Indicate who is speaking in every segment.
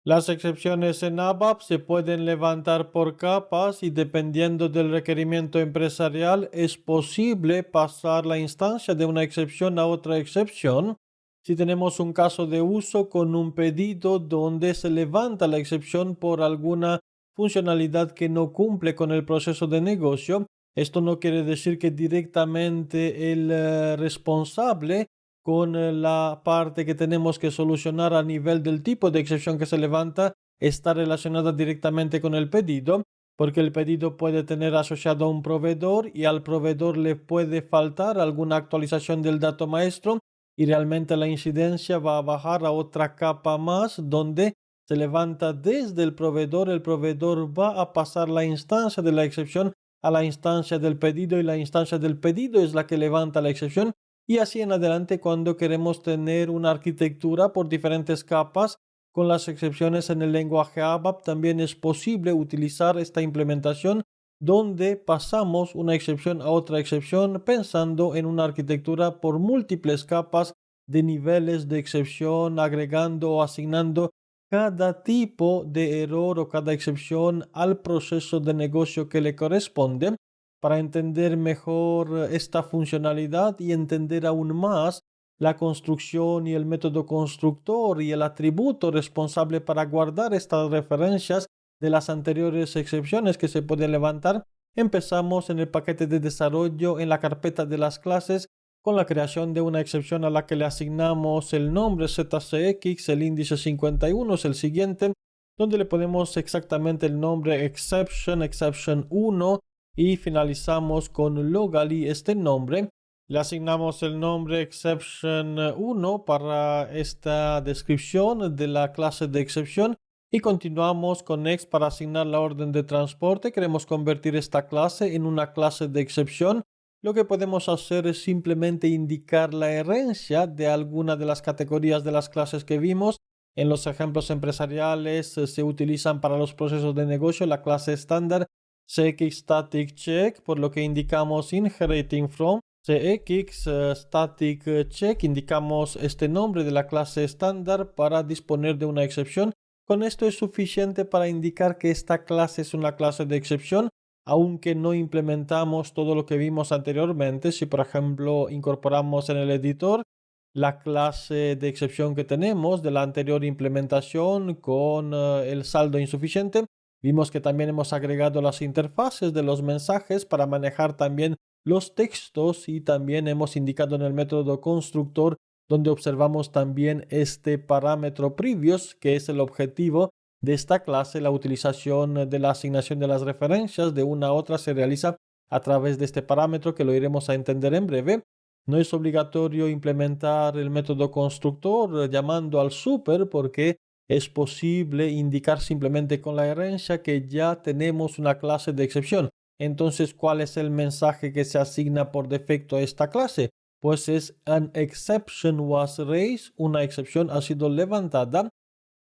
Speaker 1: Las excepciones en ABAP se pueden levantar por capas y dependiendo del requerimiento empresarial es posible pasar la instancia de una excepción a otra excepción. Si tenemos un caso de uso con un pedido donde se levanta la excepción por alguna funcionalidad que no cumple con el proceso de negocio, esto no quiere decir que directamente el responsable con la parte que tenemos que solucionar a nivel del tipo de excepción que se levanta está relacionada directamente con el pedido, porque el pedido puede tener asociado a un proveedor y al proveedor le puede faltar alguna actualización del dato maestro y realmente la incidencia va a bajar a otra capa más donde se levanta desde el proveedor va a pasar la instancia de la excepción a la instancia del pedido y la instancia del pedido es la que levanta la excepción y así en adelante cuando queremos tener una arquitectura por diferentes capas con las excepciones en el lenguaje ABAP, también es posible utilizar esta implementación donde pasamos una excepción a otra excepción pensando en una arquitectura por múltiples capas de niveles de excepción, agregando o asignando cada tipo de error o cada excepción al proceso de negocio que le corresponde para entender mejor esta funcionalidad y entender aún más la construcción y el método constructor y el atributo responsable para guardar estas referencias de las anteriores excepciones que se pueden levantar. Empezamos en el paquete de desarrollo en la carpeta de las clases con la creación de una excepción a la que le asignamos el nombre ZCX, el índice 51 es el siguiente, donde le ponemos exactamente el nombre exception 1 y finalizamos con locally este nombre. Le asignamos el nombre exception 1 para esta descripción de la clase de excepción y continuamos con next para asignar la orden de transporte. Queremos convertir esta clase en una clase de excepción. Lo que podemos hacer es simplemente indicar la herencia de alguna de las categorías de las clases que vimos. En los ejemplos empresariales se utilizan para los procesos de negocio la clase estándar CX static check, por lo que indicamos inheriting from CX static check, indicamos este nombre de la clase estándar para disponer de una excepción. Con esto es suficiente para indicar que esta clase es una clase de excepción, aunque no implementamos todo lo que vimos anteriormente. Si por ejemplo incorporamos en el editor la clase de excepción que tenemos de la anterior implementación con el saldo insuficiente, vimos que también hemos agregado las interfaces de los mensajes para manejar también los textos y también hemos indicado en el método constructor donde observamos también este parámetro previous que es el objetivo de esta clase. La utilización de la asignación de las referencias de una a otra se realiza a través de este parámetro que lo iremos a entender en breve. No es obligatorio implementar el método constructor llamando al super porque es posible indicar simplemente con la herencia que ya tenemos una clase de excepción. Entonces, ¿cuál es el mensaje que se asigna por defecto a esta clase? Pues es an exception was raised, una excepción ha sido levantada.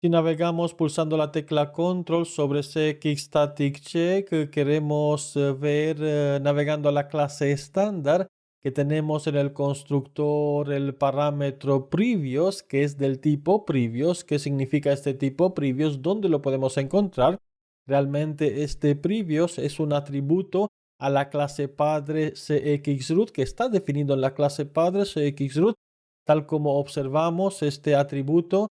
Speaker 1: Si navegamos pulsando la tecla control sobre CX static check, queremos ver navegando a la clase estándar que tenemos en el constructor el parámetro previous, que es del tipo previous. ¿Qué significa este tipo previous? ¿Dónde lo podemos encontrar? Realmente este previous es un atributo a la clase padre cxroot que está definido en la clase padre cxroot. Tal como observamos, este atributo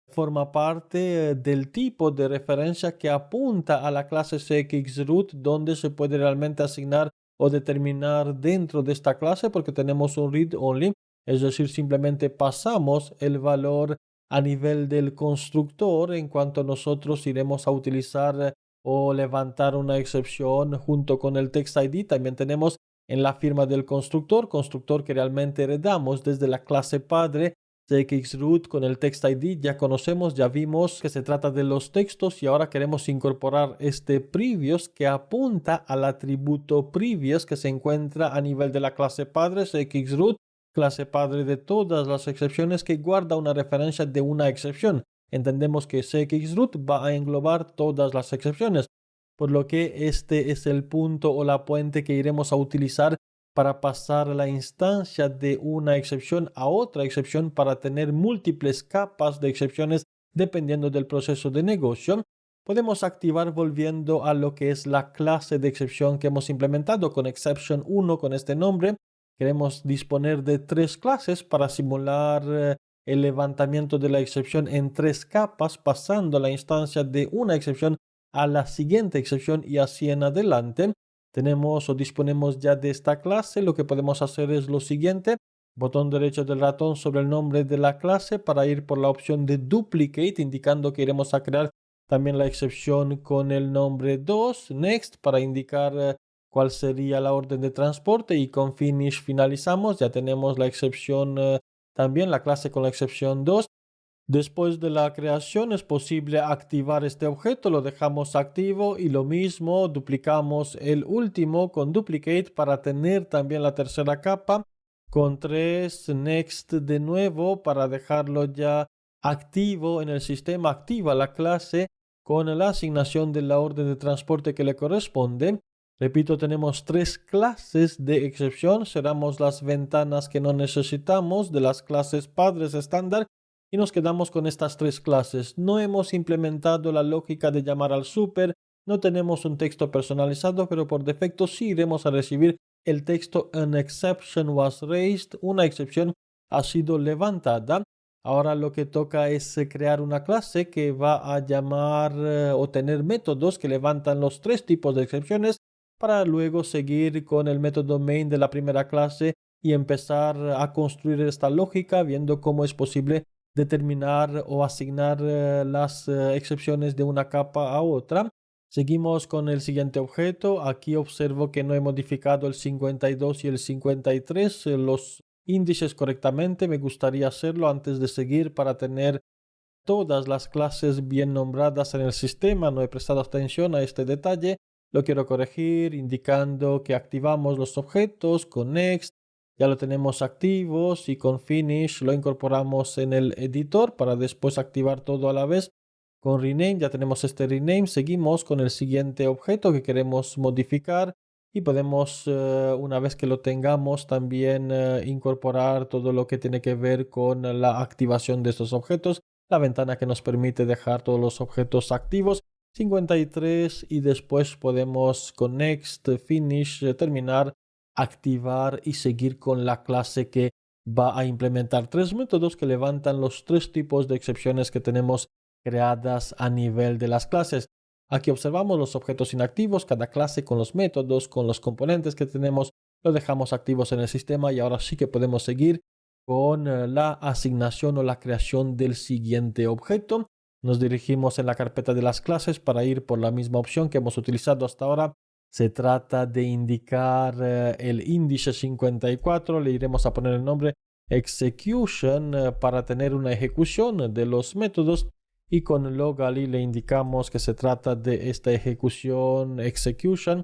Speaker 1: forma parte del tipo de referencia que apunta a la clase cxroot donde se puede realmente asignar o determinar dentro de esta clase porque tenemos un read only, es decir, simplemente pasamos el valor a nivel del constructor en cuanto nosotros iremos a utilizar o levantar una excepción junto con el text ID. También tenemos en la firma del constructor que realmente heredamos desde la clase padre CXroot con el text ID. Ya conocemos, ya vimos que se trata de los textos y ahora queremos incorporar este previous que apunta al atributo previous que se encuentra a nivel de la clase padre CXroot, clase padre de todas las excepciones que guarda una referencia de una excepción. Entendemos que CXroot va a englobar todas las excepciones, por lo que este es el punto o la puente que iremos a utilizar para pasar la instancia de una excepción a otra excepción para tener múltiples capas de excepciones dependiendo del proceso de negocio. Podemos activar volviendo a lo que es la clase de excepción que hemos implementado con exception 1 con este nombre. Queremos disponer de 3 clases para simular el levantamiento de la excepción en 3 capas, pasando la instancia de una excepción a la siguiente excepción y así en adelante. Tenemos o disponemos ya de esta clase. Lo que podemos hacer es lo siguiente: botón derecho del ratón sobre el nombre de la clase para ir por la opción de duplicate, indicando que iremos a crear también la excepción con el nombre 2, next, para indicar cuál sería la orden de transporte, y con finish finalizamos. Ya tenemos la excepción, también la clase con la excepción 2. Después de la creación es posible activar este objeto, lo dejamos activo y lo mismo, duplicamos el último con duplicate para tener también la tercera capa con 3, next de nuevo para dejarlo ya activo en el sistema. Activa la clase con la asignación de la orden de transporte que le corresponde. Repito, tenemos 3 clases de excepción. Cerramos las ventanas que no necesitamos de las clases padres estándar y nos quedamos con estas 3 clases. No hemos implementado la lógica de llamar al super, no tenemos un texto personalizado, pero por defecto sí iremos a recibir el texto "An exception was raised", una excepción ha sido levantada. Ahora lo que toca es crear una clase que va a llamar o tener métodos que levantan los 3 tipos de excepciones, para luego seguir con el método main de la primera clase y empezar a construir esta lógica, viendo cómo es posible determinar o asignar las excepciones de una capa a otra. Seguimos con el siguiente objeto. Aquí observo que no he modificado el 52 y el 53, los índices correctamente. Me gustaría hacerlo antes de seguir para tener todas las clases bien nombradas en el sistema. No he prestado atención a este detalle. Lo quiero corregir indicando que activamos los objetos con next. Ya lo tenemos activos, y con finish lo incorporamos en el editor para después activar todo a la vez. Con rename ya tenemos este rename. Seguimos con el siguiente objeto que queremos modificar y podemos, una vez que lo tengamos, también incorporar todo lo que tiene que ver con la activación de estos objetos. La ventana que nos permite dejar todos los objetos activos, 53, y después podemos con next, finish, terminar, activar y seguir con la clase que va a implementar 3 métodos que levantan los 3 tipos de excepciones que tenemos creadas a nivel de las clases. Aquí observamos los objetos inactivos, cada clase con los métodos, con los componentes que tenemos, lo dejamos activos en el sistema, y ahora sí que podemos seguir con la asignación o la creación del siguiente objeto. Nos dirigimos en la carpeta de las clases para ir por la misma opción que hemos utilizado hasta ahora. Se trata de indicar el índice 54. Le iremos a poner el nombre execution para tener una ejecución de los métodos, y con logally le indicamos que se trata de esta ejecución execution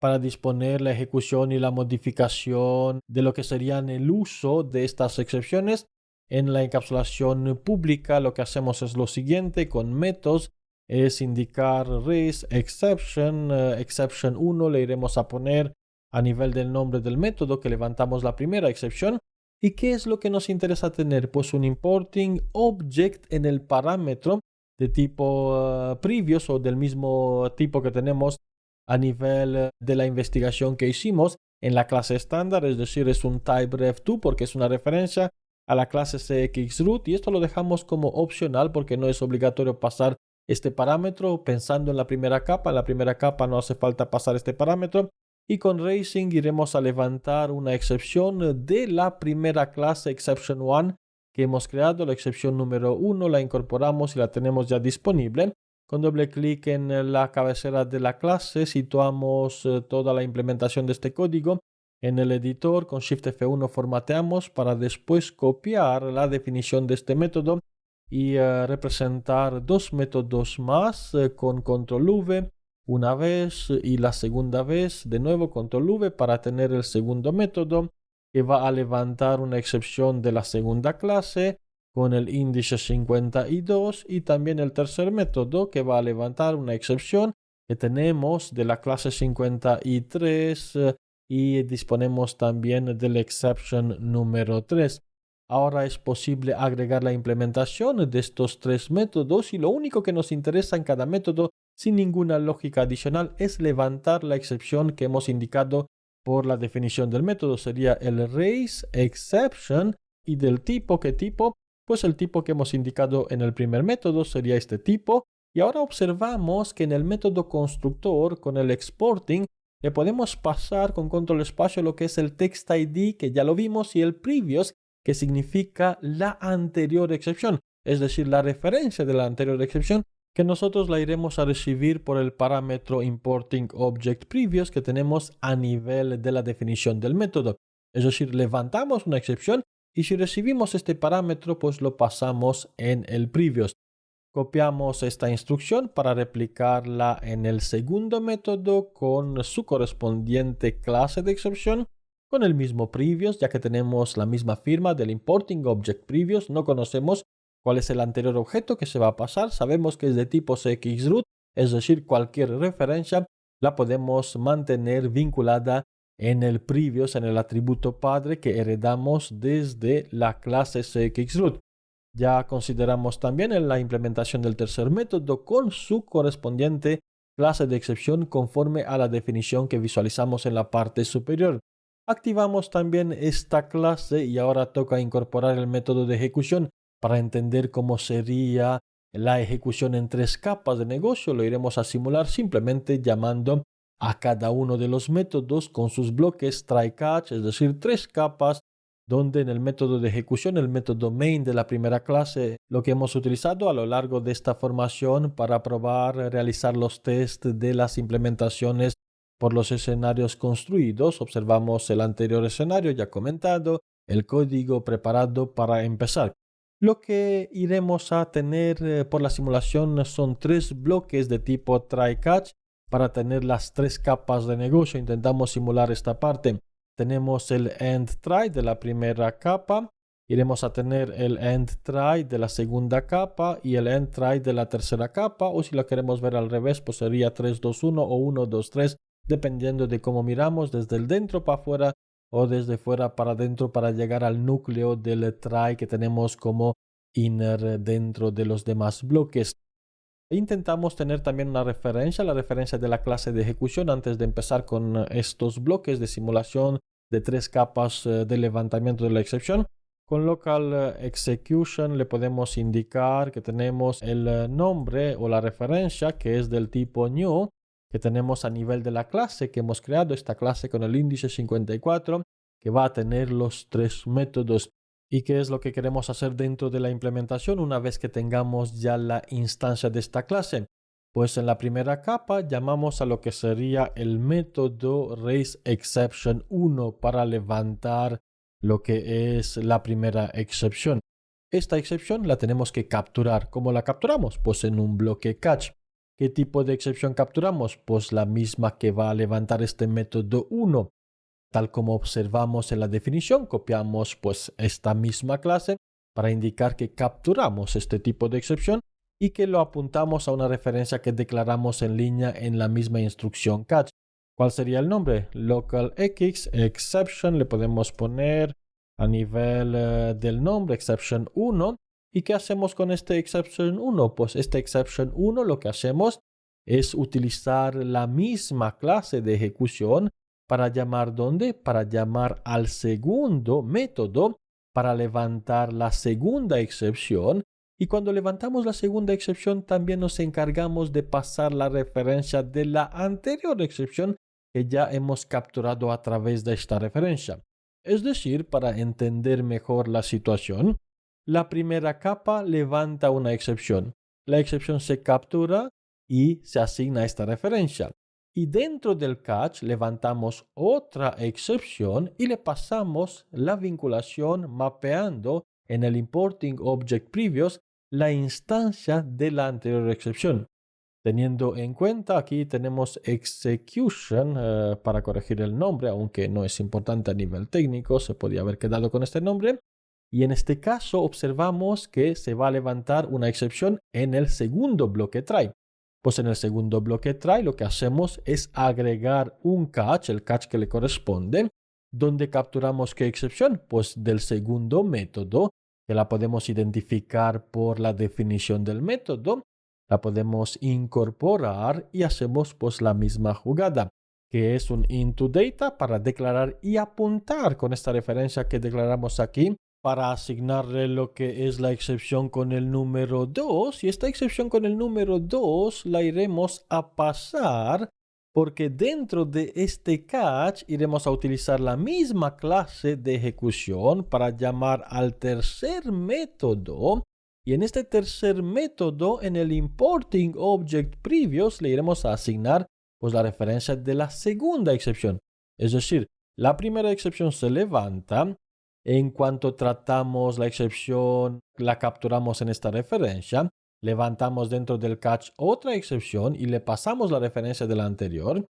Speaker 1: para disponer la ejecución y la modificación de lo que serían el uso de estas excepciones. En la encapsulación pública lo que hacemos es lo siguiente: con métodos es indicar raise exception, exception 1 le iremos a poner a nivel del nombre del método que levantamos la primera excepción. ¿Y qué es lo que nos interesa tener? Pues un importing object en el parámetro de tipo previous, o del mismo tipo que tenemos a nivel de la investigación que hicimos en la clase estándar, es decir, es un type ref2 porque es una referencia a la clase cxroot, y esto lo dejamos como opcional porque no es obligatorio pasar este parámetro. Pensando en la primera capa no hace falta pasar este parámetro. Y con raising iremos a levantar una excepción de la primera clase exception 1 que hemos creado. La excepción número 1 la incorporamos y la tenemos ya disponible. Con doble clic en la cabecera de la clase situamos toda la implementación de este código en el editor. Con Shift F1 formateamos para después copiar la definición de este método y representar 2 métodos más con control V una vez, y la segunda vez de nuevo control V para tener el segundo método que va a levantar una excepción de la segunda clase con el índice 52, y también el tercer método que va a levantar una excepción que tenemos de la clase 53 y disponemos también del exception número 3. Ahora es posible agregar la implementación de estos tres métodos y lo único que nos interesa en cada método, sin ninguna lógica adicional, es levantar la excepción que hemos indicado por la definición del método. Sería el raise exception y del tipo, ¿qué tipo? Pues el tipo que hemos indicado en el primer método sería este tipo. Y ahora observamos que en el método constructor, con el exporting, le podemos pasar con control espacio lo que es el text ID, que ya lo vimos, y el previous, que significa la anterior excepción, es decir, la referencia de la anterior excepción, que nosotros la iremos a recibir por el parámetro importing object previous que tenemos a nivel de la definición del método. Es decir, levantamos una excepción y si recibimos este parámetro, pues lo pasamos en el previous. Copiamos esta instrucción para replicarla en el segundo método con su correspondiente clase de excepción, con el mismo previous, ya que tenemos la misma firma del importing object previous. No conocemos cuál es el anterior objeto que se va a pasar. Sabemos que es de tipo cxroot, es decir, cualquier referencia la podemos mantener vinculada en el previous, en el atributo padre que heredamos desde la clase cxroot. Ya consideramos también en la implementación del tercer método con su correspondiente clase de excepción conforme a la definición que visualizamos en la parte superior. Activamos también esta clase y ahora toca incorporar el método de ejecución para entender cómo sería la ejecución en tres capas de negocio. Lo iremos a simular simplemente llamando a cada uno de los métodos con sus bloques try catch, es decir, tres capas, donde en el método de ejecución, el método main de la primera clase, lo que hemos utilizado a lo largo de esta formación para probar, realizar los tests de las implementaciones por los escenarios construidos. Observamos el anterior escenario ya comentado, el código preparado para empezar. Lo que iremos a tener por la simulación son tres bloques de tipo try catch para tener las tres capas de negocio. Intentamos simular esta parte. Tenemos el end try de la primera capa, iremos a tener el end try de la segunda capa y el end try de la tercera capa, o si lo queremos ver al revés, pues sería 3, 2, 1 o 1, 2, 3, dependiendo de cómo miramos, desde el dentro para afuera o desde fuera para adentro para llegar al núcleo del try que tenemos como inner dentro de los demás bloques. Intentamos tener también una referencia, la referencia de la clase de ejecución antes de empezar con estos bloques de simulación de tres capas de levantamiento de la excepción. Con local execution le podemos indicar que tenemos el nombre o la referencia que es del tipo new, que tenemos a nivel de la clase que hemos creado, esta clase con el índice 54, que va a tener los tres métodos. ¿Y qué es lo que queremos hacer dentro de la implementación una vez que tengamos ya la instancia de esta clase? Pues en la primera capa llamamos a lo que sería el método raisException1 para levantar lo que es la primera excepción. Esta excepción la tenemos que capturar. ¿Cómo la capturamos? Pues en un bloque catch. ¿Qué tipo de excepción capturamos? Pues la misma que va a levantar este método 1. Tal como observamos en la definición, copiamos pues esta misma clase para indicar que capturamos este tipo de excepción y que lo apuntamos a una referencia que declaramos en línea en la misma instrucción catch. ¿Cuál sería el nombre? Local x exception, le podemos poner a nivel del nombre exception 1. ¿Y qué hacemos con este exception 1? Pues este exception 1 lo que hacemos es utilizar la misma clase de ejecución para llamar ¿dónde? Para llamar al segundo método para levantar la segunda excepción. Y cuando levantamos la segunda excepción también nos encargamos de pasar la referencia de la anterior excepción que ya hemos capturado a través de esta referencia. Es decir, para entender mejor la situación, la primera capa levanta una excepción. La excepción se captura y se asigna a esta referencia. Y dentro del catch levantamos otra excepción y le pasamos la vinculación mapeando en el importing object previous la instancia de la anterior excepción. Teniendo en cuenta, aquí tenemos execution para corregir el nombre, aunque no es importante a nivel técnico, se podría haber quedado con este nombre. Y en este caso observamos que se va a levantar una excepción en el segundo bloque try. Pues en el segundo bloque try lo que hacemos es agregar un catch, el catch que le corresponde, ¿Dónde capturamos qué excepción? Pues del segundo método, que la podemos identificar por la definición del método. La podemos incorporar y hacemos pues la misma jugada, que es un intoData para declarar y apuntar con esta referencia que declaramos aquí para asignarle lo que es la excepción con el número 2. Y esta excepción con el número 2 la iremos a pasar porque dentro de este catch iremos a utilizar la misma clase de ejecución para llamar al tercer método. Y en este tercer método, en el importing object previous, le iremos a asignar pues la referencia de la segunda excepción. Es decir, la primera excepción se levanta. En cuanto tratamos la excepción, la capturamos en esta referencia. Levantamos dentro del catch otra excepción y le pasamos la referencia de la anterior.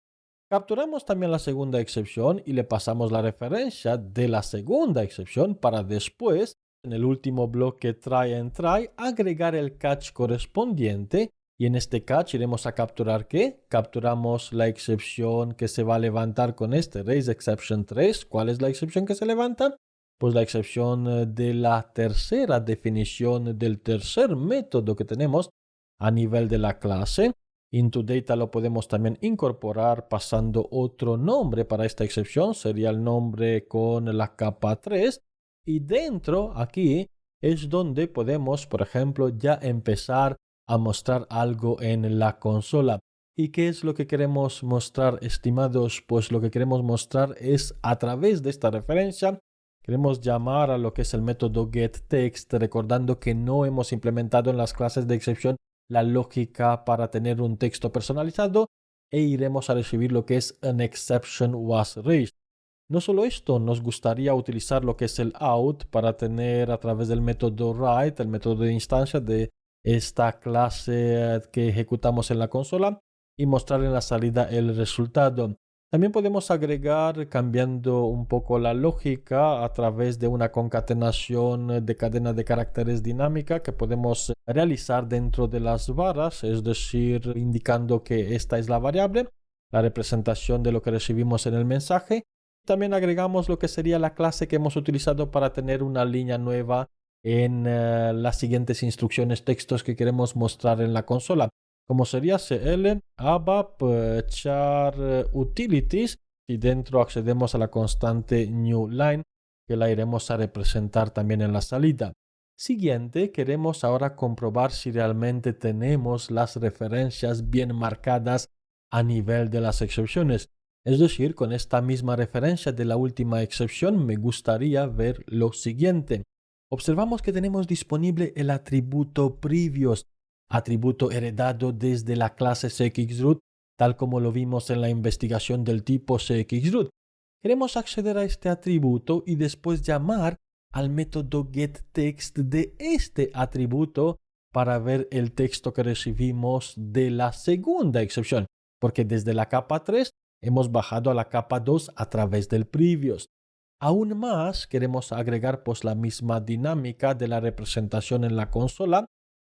Speaker 1: Capturamos también la segunda excepción y le pasamos la referencia de la segunda excepción para después, en el último bloque try and try, agregar el catch correspondiente. Y en este catch iremos a capturar ¿qué? Capturamos la excepción que se va a levantar con este raise exception 3. ¿Cuál es la excepción que se levanta? Pues la excepción de la tercera definición del tercer método que tenemos a nivel de la clase. IntoData lo podemos también incorporar pasando otro nombre para esta excepción. Sería el nombre con la capa 3. Y dentro, aquí, es donde podemos, por ejemplo, ya empezar a mostrar algo en la consola. ¿Y qué es lo que queremos mostrar, estimados? Pues lo que queremos mostrar es a través de esta referencia. Queremos llamar a lo que es el método getText, recordando que no hemos implementado en las clases de excepción la lógica para tener un texto personalizado e iremos a recibir lo que es an exception was raised. No solo esto, nos gustaría utilizar lo que es el out para tener a través del método write, el método de instancia de esta clase que ejecutamos en la consola y mostrar en la salida el resultado. También podemos agregar, cambiando un poco la lógica, a través de una concatenación de cadena de caracteres dinámica que podemos realizar dentro de las barras, es decir, indicando que esta es la variable, la representación de lo que recibimos en el mensaje. También agregamos lo que sería la clase que hemos utilizado para tener una línea nueva en las siguientes instrucciones textos que queremos mostrar en la consola, como sería cl abap char utilities, y dentro accedemos a la constante new line que la iremos a representar también en la salida. Siguiente, queremos ahora comprobar si realmente tenemos las referencias bien marcadas a nivel de las excepciones. Es decir, con esta misma referencia de la última excepción me gustaría ver lo siguiente. Observamos que tenemos disponible el atributo previous, atributo heredado desde la clase cxroot, tal como lo vimos en la investigación del tipo cxroot. Queremos acceder a este atributo y después llamar al método getText de este atributo para ver el texto que recibimos de la segunda excepción, porque desde la capa 3 hemos bajado a la capa 2 a través del previous. Aún más, queremos agregar pues la misma dinámica de la representación en la consola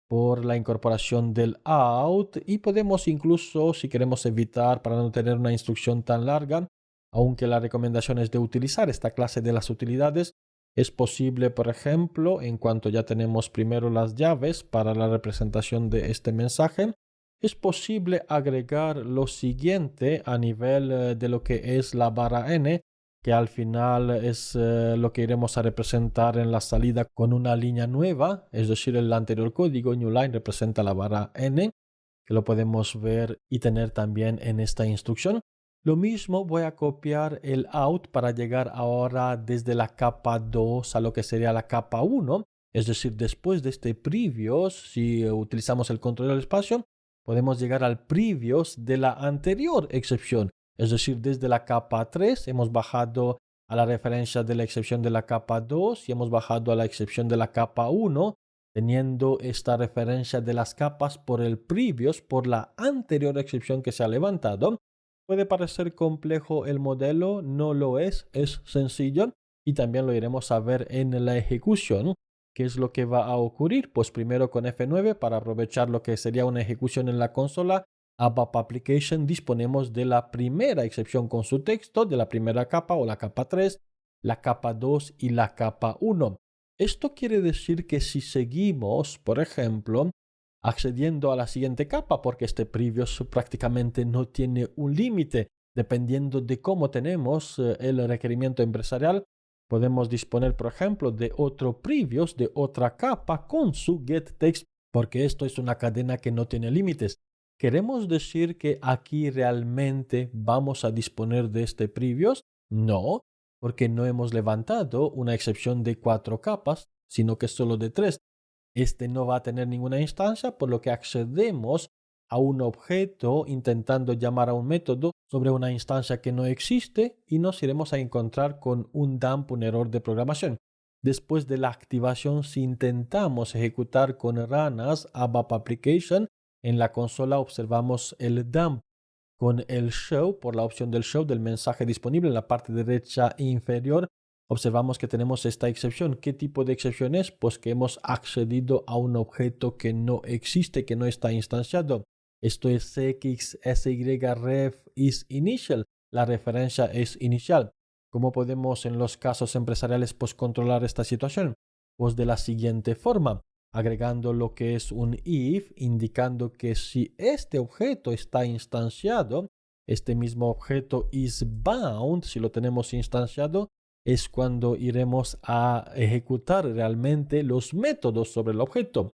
Speaker 1: por la incorporación del out, y podemos incluso, si queremos evitar para no tener una instrucción tan larga, aunque la recomendación es de utilizar esta clase de las utilidades, es posible, por ejemplo, en cuanto ya tenemos primero las llaves para la representación de este mensaje, es posible agregar lo siguiente a nivel de lo que es la barra n, que al final es lo que iremos a representar en la salida con una línea nueva, es decir, el anterior código new line representa la barra n, que lo podemos ver y tener también en esta instrucción. Lo mismo voy a copiar el out para llegar ahora desde la capa 2 a lo que sería la capa 1, es decir, después de este previous, si utilizamos el control del espacio, podemos llegar al previous de la anterior excepción. Es decir, desde la capa 3 hemos bajado a la referencia de la excepción de la capa 2 y hemos bajado a la excepción de la capa 1, teniendo esta referencia de las capas por el previous, por la anterior excepción que se ha levantado. Puede parecer complejo el modelo, no lo es sencillo, y también lo iremos a ver en la ejecución. ¿Qué es lo que va a ocurrir? Pues primero con F9 para aprovechar lo que sería una ejecución en la consola, ABAP Application disponemos de la primera excepción con su texto, de la primera capa o la capa 3, la capa 2 y la capa 1. Esto quiere decir que si seguimos, por ejemplo, accediendo a la siguiente capa, porque este previous prácticamente no tiene un límite, dependiendo de cómo tenemos el requerimiento empresarial, podemos disponer, por ejemplo, de otro previous, de otra capa con su getText, porque esto es una cadena que no tiene límites. ¿Queremos decir que aquí realmente vamos a disponer de este previous? No, porque no hemos levantado una excepción de 4 capas, sino que solo de 3. Este no va a tener ninguna instancia, por lo que accedemos a un objeto intentando llamar a un método sobre una instancia que no existe y nos iremos a encontrar con un dump, un error de programación. Después de la activación, si intentamos ejecutar con ranas ABAP Application, en la consola observamos el dump. Con el show, por la opción del show del mensaje disponible en la parte derecha inferior, observamos que tenemos esta excepción. ¿Qué tipo de excepción es? Pues que hemos accedido a un objeto que no existe, que no está instanciado. Esto es CX SY ref is initial. La referencia es inicial. ¿Cómo podemos en los casos empresariales pues controlar esta situación? Pues de la siguiente forma, agregando lo que es un if, indicando que si este objeto está instanciado, este mismo objeto is bound, si lo tenemos instanciado, es cuando iremos a ejecutar realmente los métodos sobre el objeto.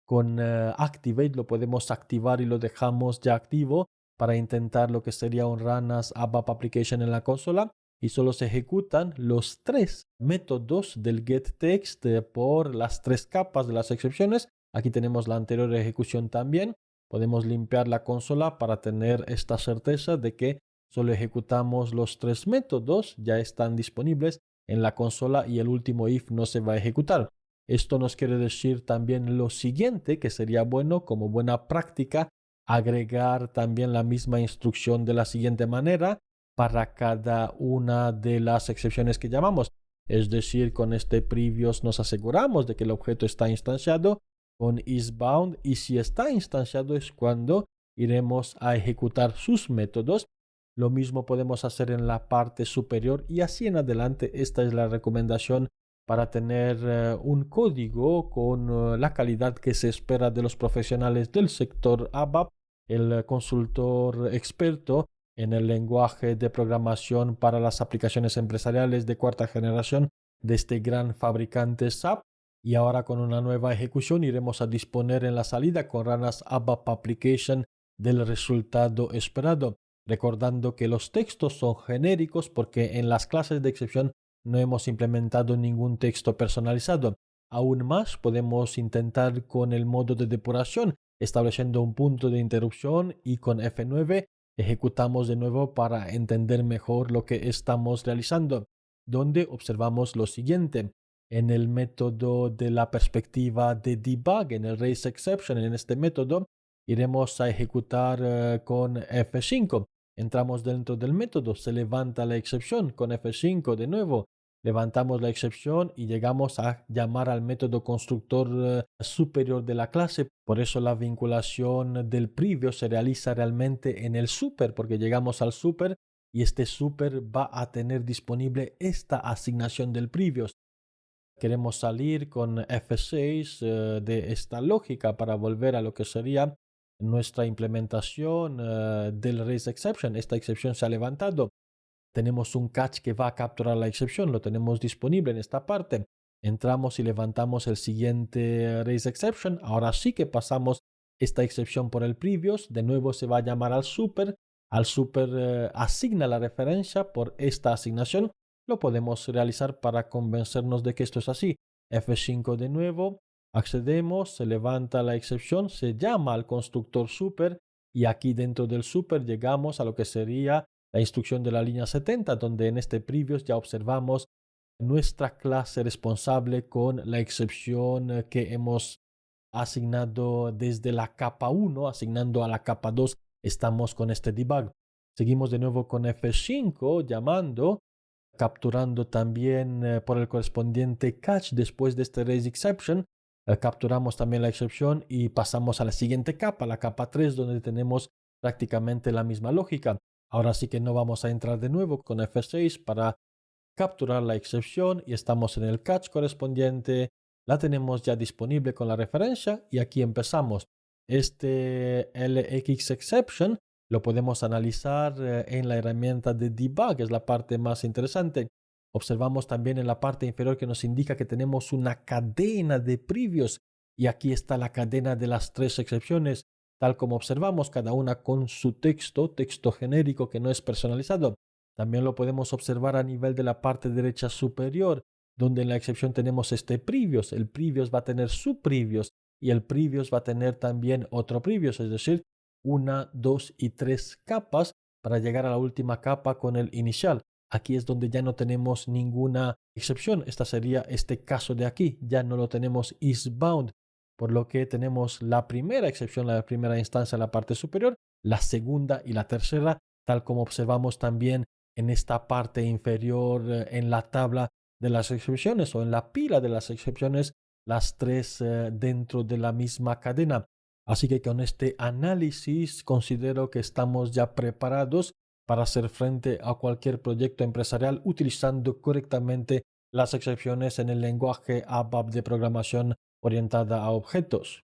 Speaker 1: Con Activate lo podemos activar y lo dejamos ya activo para intentar lo que sería un run as ABAP application en la consola y solo se ejecutan los 3 métodos del getText por las 3 capas de las excepciones. Aquí tenemos la anterior ejecución también. Podemos limpiar la consola para tener esta certeza de que solo ejecutamos los 3 métodos, ya están disponibles en la consola y el último if no se va a ejecutar. Esto nos quiere decir también lo siguiente, que sería bueno como buena práctica agregar también la misma instrucción de la siguiente manera para cada una de las excepciones que llamamos. Es decir, con este previous nos aseguramos de que el objeto está instanciado con isBound y si está instanciado es cuando iremos a ejecutar sus métodos. Lo mismo podemos hacer en la parte superior y así en adelante. Esta es la recomendación para tener un código con la calidad que se espera de los profesionales del sector ABAP, el consultor experto en el lenguaje de programación para las aplicaciones empresariales de cuarta generación de este gran fabricante SAP. Y ahora con una nueva ejecución iremos a disponer en la salida con ranas ABAP Application del resultado esperado, recordando que los textos son genéricos porque en las clases de excepción no hemos implementado ningún texto personalizado. Aún más podemos intentar con el modo de depuración, estableciendo un punto de interrupción y con F9 ejecutamos de nuevo para entender mejor lo que estamos realizando, donde observamos lo siguiente. En el método de la perspectiva de debug, en el raise exception, en este método, iremos a ejecutar con F5. Entramos dentro del método, se levanta la excepción con F5 de nuevo. Levantamos la excepción y llegamos a llamar al método constructor superior de la clase. Por eso la vinculación del previo se realiza realmente en el super, porque llegamos al super y este super va a tener disponible esta asignación del previous. Queremos salir con F6 de esta lógica para volver a lo que sería nuestra implementación del raise exception. Esta excepción se ha levantado. Tenemos un catch que va a capturar la excepción, lo tenemos disponible en esta parte. Entramos y levantamos el siguiente raise exception. Ahora sí que pasamos esta excepción por el previous. De nuevo se va a llamar al super. Al super asigna la referencia por esta asignación. Lo podemos realizar para convencernos de que esto es así. F5 de nuevo. Accedemos, se levanta la excepción, se llama al constructor super y aquí dentro del super llegamos a lo que sería la instrucción de la línea 70, donde en este previous ya observamos nuestra clase responsable con la excepción que hemos asignado desde la capa 1, asignando a la capa 2, estamos con este debug. Seguimos de nuevo con F5, llamando, capturando también por el correspondiente catch después de este raise exception. Capturamos también la excepción y pasamos a la siguiente capa, la capa 3, donde tenemos prácticamente la misma lógica. Ahora sí que no vamos a entrar de nuevo con F6 para capturar la excepción y estamos en el catch correspondiente. La tenemos ya disponible con la referencia y aquí empezamos. Este LX exception lo podemos analizar en la herramienta de debug, es la parte más interesante. Observamos también en la parte inferior que nos indica que tenemos una cadena de previews y aquí está la cadena de las tres excepciones, tal como observamos, cada una con su texto genérico que no es personalizado. También lo podemos observar a nivel de la parte derecha superior, donde en la excepción tenemos este previous. El previous va a tener su previous y el previous va a tener también otro previous, es decir, una, dos y tres capas para llegar a la última capa con el inicial. Aquí es donde ya no tenemos ninguna excepción. Esta sería este caso de aquí. Ya no lo tenemos isbound, por lo que tenemos la primera excepción, la primera instancia en la parte superior, la segunda y la tercera, tal como observamos también en esta parte inferior en la tabla de las excepciones o en la pila de las excepciones, las tres dentro de la misma cadena. Así que con este análisis considero que estamos ya preparados para hacer frente a cualquier proyecto empresarial utilizando correctamente las excepciones en el lenguaje ABAP de programación orientada a objetos.